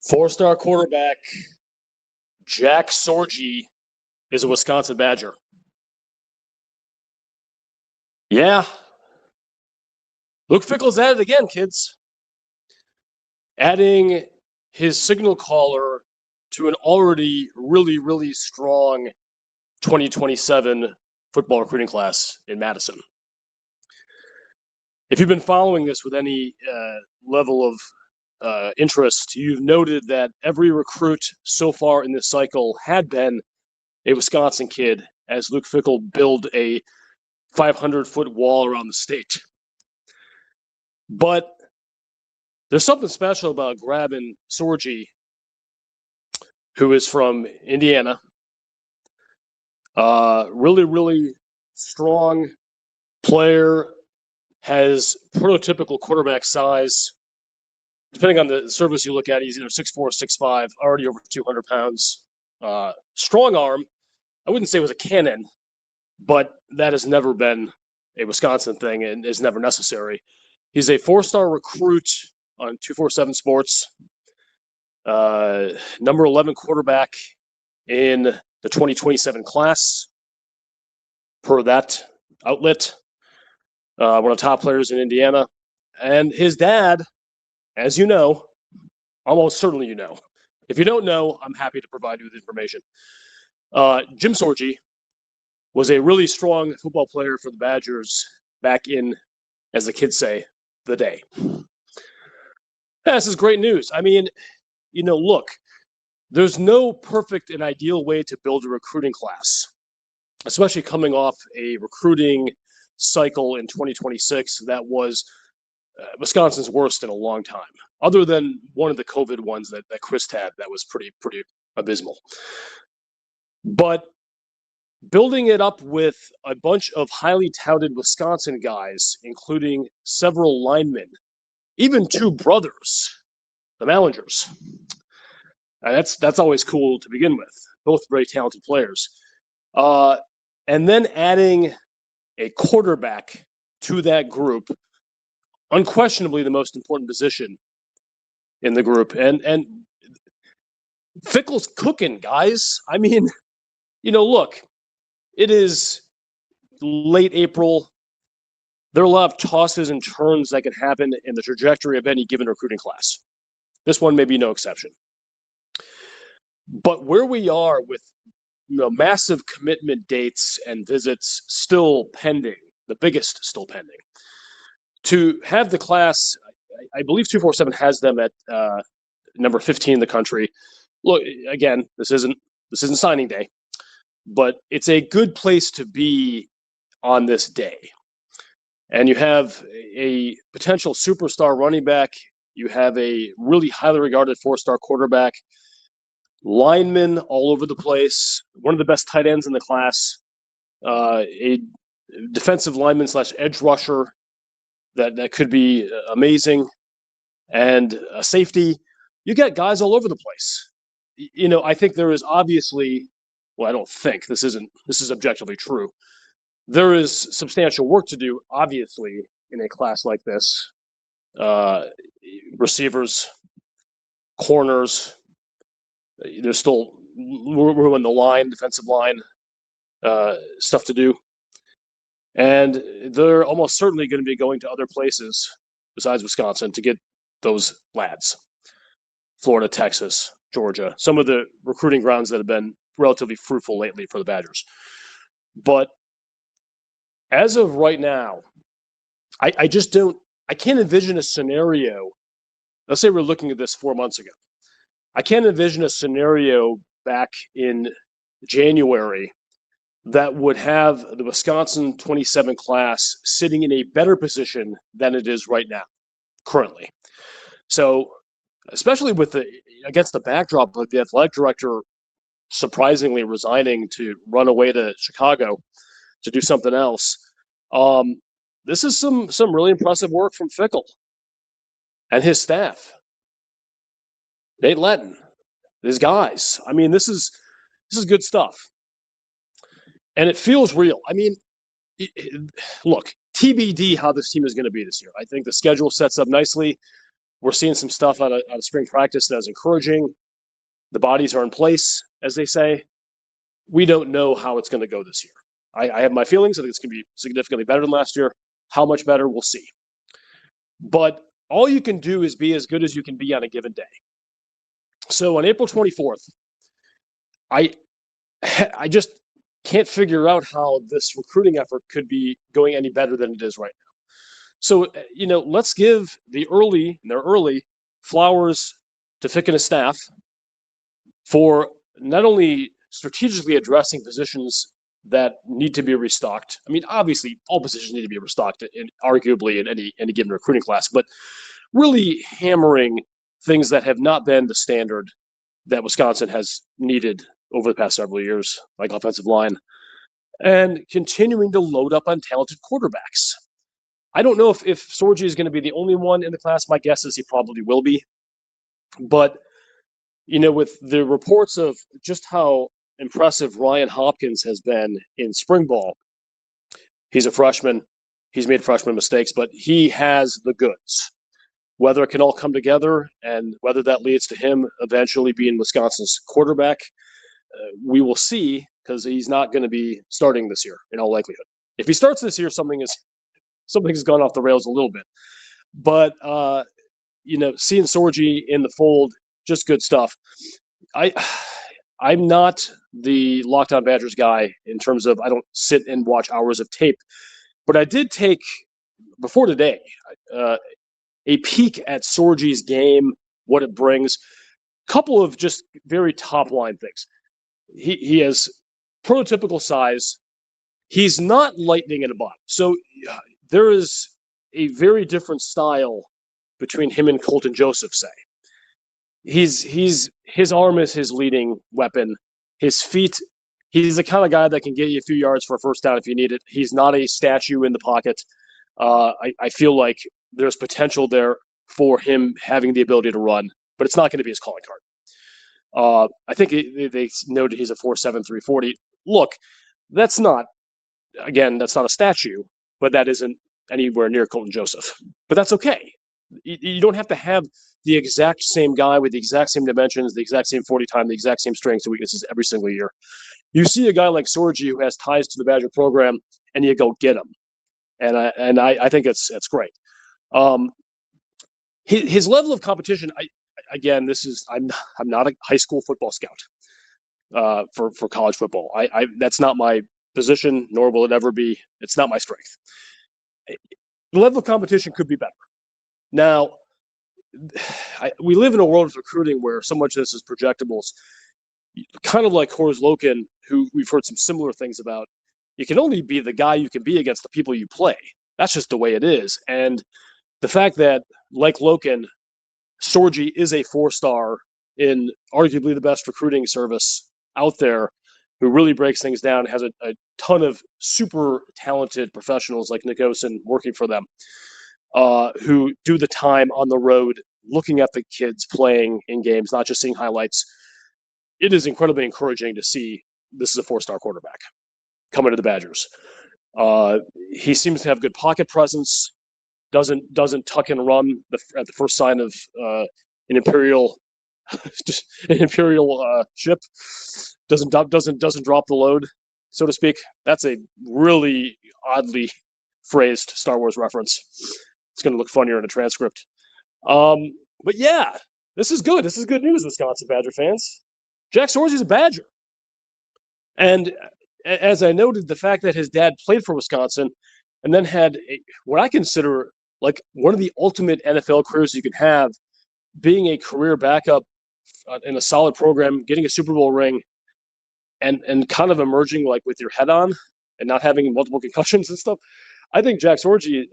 Four-star quarterback Jack Sorgi is a Wisconsin Badger. Yeah. Luke Fickle's at it again, kids. Adding his signal caller to an already really, really strong 2027 football recruiting class in Madison. If you've been following this with any level of interest, you've noted that every recruit so far in this cycle had been a Wisconsin kid, as Luke Fickle built a 500-foot wall around the state. But there's something special about grabbing Sorgi, who is from Indiana. Really, really strong player, has prototypical quarterback size. Depending on the service you look at, he's either 6'4", 6'5", already over 200 pounds. Strong arm. I wouldn't say it was a cannon, but that has never been a Wisconsin thing and is never necessary. He's a four-star recruit on 247 Sports. Number 11 quarterback in the 2027 class, per that outlet. One of the top players in Indiana. And his dad, as you know, almost certainly you know. If you don't know, I'm happy to provide you with information. Jim Sorgi was a really strong football player for the Badgers back in, as the kids say, the day. This is great news. I mean, look, there's no perfect and ideal way to build a recruiting class, especially coming off a recruiting cycle in 2026 that was Wisconsin's worst in a long time, other than one of the COVID ones that Chris had that was pretty abysmal. But building it up with a bunch of highly touted Wisconsin guys, including several linemen, even two brothers, the Mallingers. That's always cool to begin with. Both very talented players. And then adding a quarterback to that group, unquestionably the most important position in the group. And Fickle's cooking, guys. I mean, look, it is late April. There are a lot of tosses and turns that can happen in the trajectory of any given recruiting class. This one may be no exception. But where we are with massive commitment dates and visits still pending, the biggest still pending, to have the class, I believe 247 has them at number 15 in the country. Look, again, this isn't signing day, but it's a good place to be on this day. And you have a potential superstar running back. You have a really highly regarded four-star quarterback, linemen all over the place, one of the best tight ends in the class, a defensive lineman / edge rusher that could be amazing, and a safety. You got guys all over the place. I think there is obviously, well, I don't think, this is objectively true. There is substantial work to do, obviously, in a class like this. Receivers, corners, there's still room on the line, defensive line, stuff to do. And they're almost certainly going to be going to other places besides Wisconsin to get those lads. Florida, Texas, Georgia, some of the recruiting grounds that have been relatively fruitful lately for the Badgers. But as of right now, I can't envision a scenario. Let's say we're looking at this 4 months ago. I can't envision a scenario back in January that would have the Wisconsin 27 class sitting in a better position than it is right now, currently. So, especially against the backdrop of the athletic director surprisingly resigning to run away to Chicago to do something else, this is some really impressive work from Fickle and his staff. Nate Letton, his guys. I mean, this is good stuff. And it feels real. I mean, look, TBD how this team is going to be this year. I think the schedule sets up nicely. We're seeing some stuff out of spring practice that is encouraging. The bodies are in place, as they say. We don't know how it's going to go this year. I have my feelings. I think it's going to be significantly better than last year. How much better, we'll see. But all you can do is be as good as you can be on a given day. So on April 24th, I just can't figure out how this recruiting effort could be going any better than it is right now. So, let's give their early flowers to Fick and his staff for not only strategically addressing positions that need to be restocked. I mean, obviously, all positions need to be restocked, arguably in any given recruiting class, but really hammering things that have not been the standard that Wisconsin has needed over the past several years, like offensive line, and continuing to load up on talented quarterbacks. I don't know if Sorgi is going to be the only one in the class. My guess is he probably will be. But, with the reports of just how impressive Ryan Hopkins has been in spring ball, he's a freshman. He's made freshman mistakes, but he has the goods. Whether it can all come together and whether that leads to him eventually being Wisconsin's quarterback, we will see, because he's not going to be starting this year in all likelihood. If he starts this year, something's gone off the rails a little bit. But, seeing Sorgi in the fold, just good stuff. I'm not the Locked On Badgers guy in terms of I don't sit and watch hours of tape. But I did take, before today, a peek at Sorgi's game, what it brings. A couple of just very top-line things. He has prototypical size. He's not lightning in a bottle. So there is a very different style between him and Colton Joseph, say. His arm is his leading weapon. His feet, he's the kind of guy that can get you a few yards for a first down if you need it. He's not a statue in the pocket. I feel like there's potential there for him having the ability to run, but it's not going to be his calling card. I think they noted he's a 4.7 340. Look, that's not a statue, but that isn't anywhere near Colton Joseph. But that's okay. You don't have to have the exact same guy with the exact same dimensions, the exact same 40 time, the exact same strengths and weaknesses every single year. You see a guy like Sorgi who has ties to the Badger program, and you go get him. And I think it's great. His level of competition, I'm not a high school football scout for college football. That's not my position, nor will it ever be. It's not my strength. The level of competition could be better. Now, we live in a world of recruiting where so much of this is projectables. Kind of like Horace Loken, who we've heard some similar things about. You can only be the guy you can be against the people you play. That's just the way it is. And the fact that, like Loken, Sorgi is a 4-star in arguably the best recruiting service out there, who really breaks things down, has a ton of super talented professionals like Nick Osen working for them, who do the time on the road, looking at the kids playing in games, not just seeing highlights. It is incredibly encouraging to see this is a 4-star quarterback coming to the Badgers. He seems to have good pocket presence, doesn't tuck and run at the first sign of an imperial ship, doesn't drop the load, so to speak. That's a really oddly phrased Star Wars reference. It's going to look funnier in a transcript. But yeah, this is good. This is good news, Wisconsin Badger fans. Jack Sorgi's a Badger. And as I noted, the fact that his dad played for Wisconsin and then had what I consider like one of the ultimate NFL careers you can have, being a career backup in a solid program, getting a Super Bowl ring, and kind of emerging like with your head on and not having multiple concussions and stuff. I think Jack Sorgi,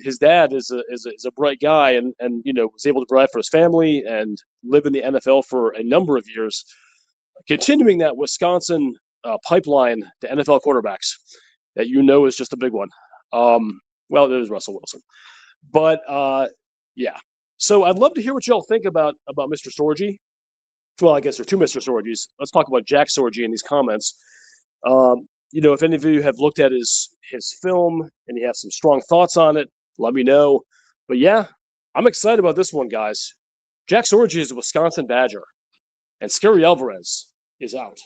his dad, is a bright guy, and was able to provide for his family and live in the NFL for a number of years, continuing that Wisconsin pipeline to NFL quarterbacks that is just a big one. Well, there's Russell Wilson, but yeah. So I'd love to hear what y'all think about Mr. Sorgi. Well, I guess there are two Mr. Sorgis. Let's talk about Jack Sorgi in these comments. If any of you have looked at his film and you have some strong thoughts on it, let me know. But yeah, I'm excited about this one, guys. Jack Sorgi is a Wisconsin Badger, and Scary Alvarez is out.